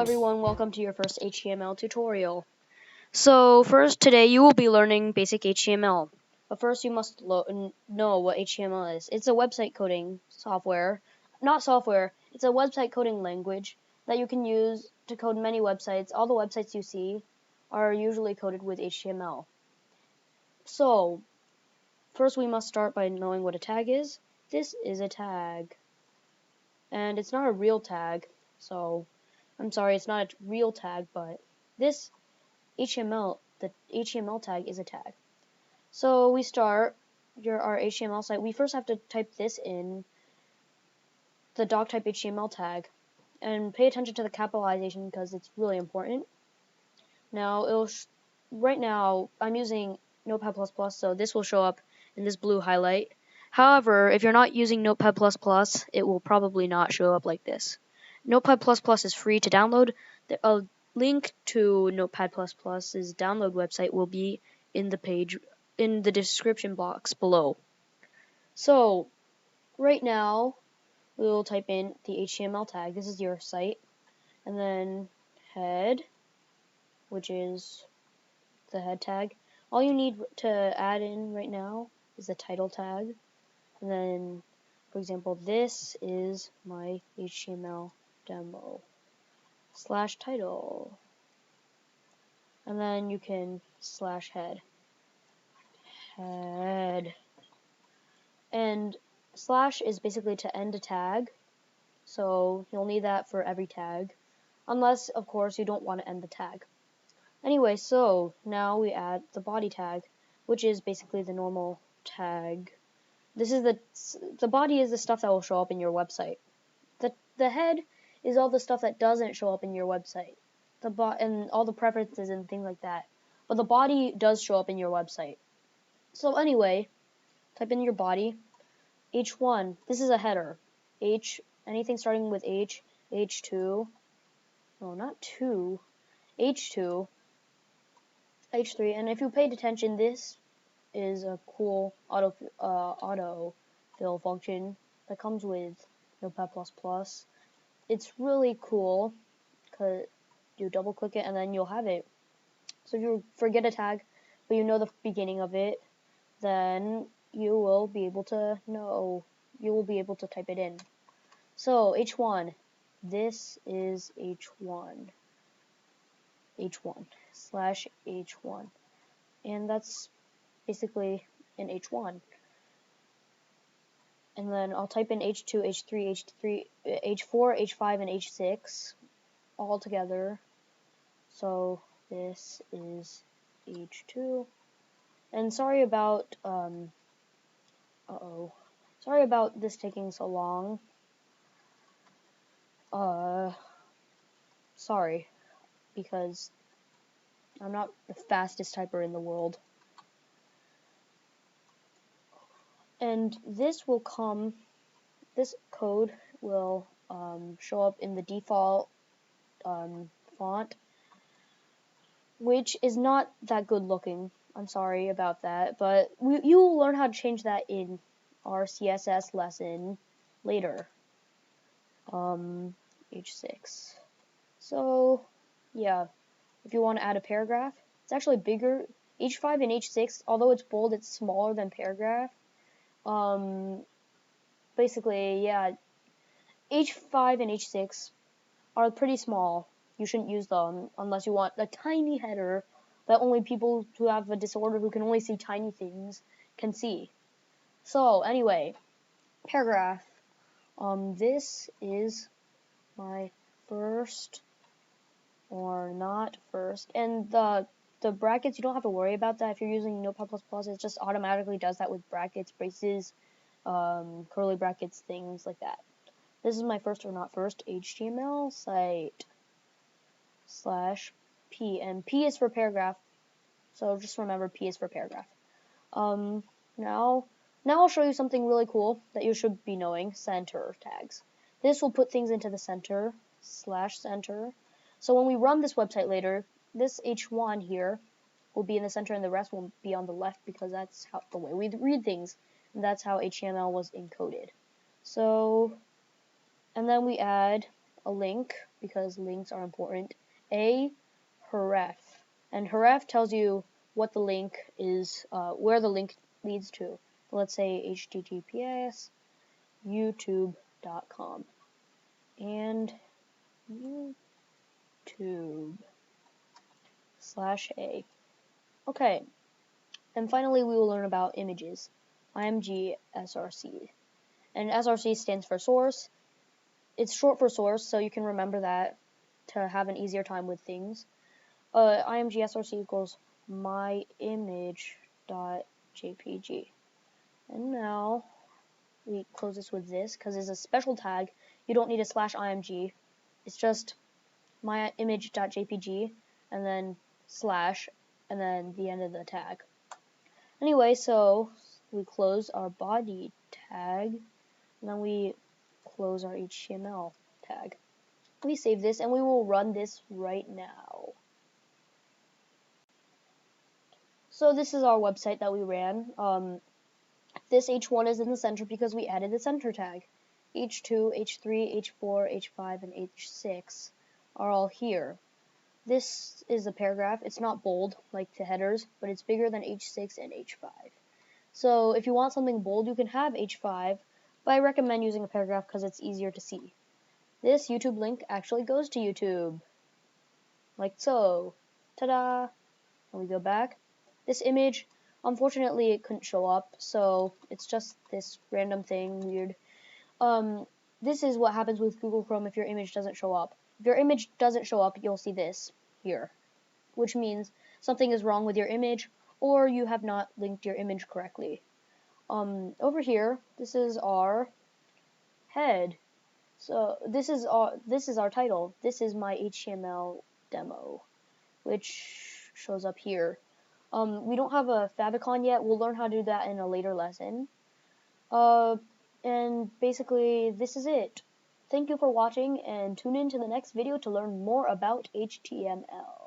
everyone, welcome to your first HTML tutorial. So first, today you will be learning basic HTML. But first you must know what HTML is. It's a website coding software. Not software, it's a website coding language that you can use to code many websites. All the websites you see are usually coded with HTML. So, first we must start by knowing what a tag is. This is a tag. And it's not a real tag, so I'm sorry, it's not a real tag, but this the HTML tag is a tag. So we start our HTML site. We first have to type this in, the doctype HTML tag, and pay attention to the capitalization because it's really important. Now right now I'm using Notepad++, so this will show up in this blue highlight. However, if you're not using Notepad++, it will probably not show up like this. Notepad++ is free to download. A link to Notepad++'s download website will be in the description box below. So, right now, we will type in the HTML tag. This is your site. And then head, which is the head tag. All you need to add in right now is the title tag. And then, for example, this is my HTML demo /title. And then you can /head. And / is basically to end a tag. So you'll need that for every tag. Unless, of course, you don't want to end the tag. Anyway, so now we add the body tag, which is basically the normal tag. This is the body is the stuff that will show up in your website. The head is all the stuff that doesn't show up in your website. And all the preferences and things like that. But the body does show up in your website. So anyway, type in your body. H1, this is a header. Anything starting with H, H2, no, not 2, H2, H3, and if you paid attention, this is a cool autofill function that comes with Notepad++. It's really cool because you double click it and then you'll have it. So if you forget a tag, but you know the beginning of it, then you will be able to type it in. So H1, this is H1 /H1, and that's basically in H1. And then I'll type in H2, H3, H4, H5, and H6 all together. So this is H2. And sorry about this taking so long. Sorry, because I'm not the fastest typer in the world. And this code will show up in the default font, which is not that good looking. I'm sorry about that, but you will learn how to change that in our CSS lesson later. H6. So, yeah, if you want to add a paragraph, it's actually bigger. H5 and H6, although it's bold, it's smaller than paragraph. Basically, yeah, H5 and H6 are pretty small. You shouldn't use them unless you want a tiny header that only people who have a disorder who can only see tiny things can see. So, anyway, paragraph. This is my first or not first, and the brackets, you don't have to worry about that if you're using Notepad++. It just automatically does that with brackets, braces, curly brackets, things like that. This is my first or not first HTML site /P, and P is for paragraph, so just remember P is for paragraph. Now I'll show you something really cool that you should be knowing: center tags. This will put things into the center /center. So when we run this website later, this H1 here will be in the center and the rest will be on the left, because that's the way we read things, and that's how HTML was encoded. So, and then we add a link, because links are important. A, href. And href tells you what the link is, where the link leads to. Let's say https youtube.com and youtube/a. Okay, and finally we will learn about images. Img Src. And Src stands for source. It's short for source, so you can remember that to have an easier time with things. Img Src equals myimage.jpg. And now we close this with this, because it's a special tag. You don't need a /img. It's just myimage.jpg, and then slash, and then the end of the tag. Anyway, so we close our body tag, and then we close our HTML tag. We save this, and we will run this right now. So this is our website that we ran. This H1 is in the center because we added the center tag. H2, H3, H4, H5, and H6 are all here. This is a paragraph. It's not bold like the headers, but it's bigger than H6 and H5. So if you want something bold, you can have H5, but I recommend using a paragraph because it's easier to see. This YouTube link actually goes to YouTube, like so. Ta-da! And we go back. This image, unfortunately, it couldn't show up, so it's just this random thing, weird. This is what happens with Google Chrome if your image doesn't show up. If your image doesn't show up, you'll see this here, which means something is wrong with your image, or you have not linked your image correctly. Over here, this is our head. So this is our title. This is my HTML demo, which shows up here. We don't have a favicon yet. We'll learn how to do that in a later lesson. And basically, this is it. Thank you for watching, and tune in to the next video to learn more about HTML.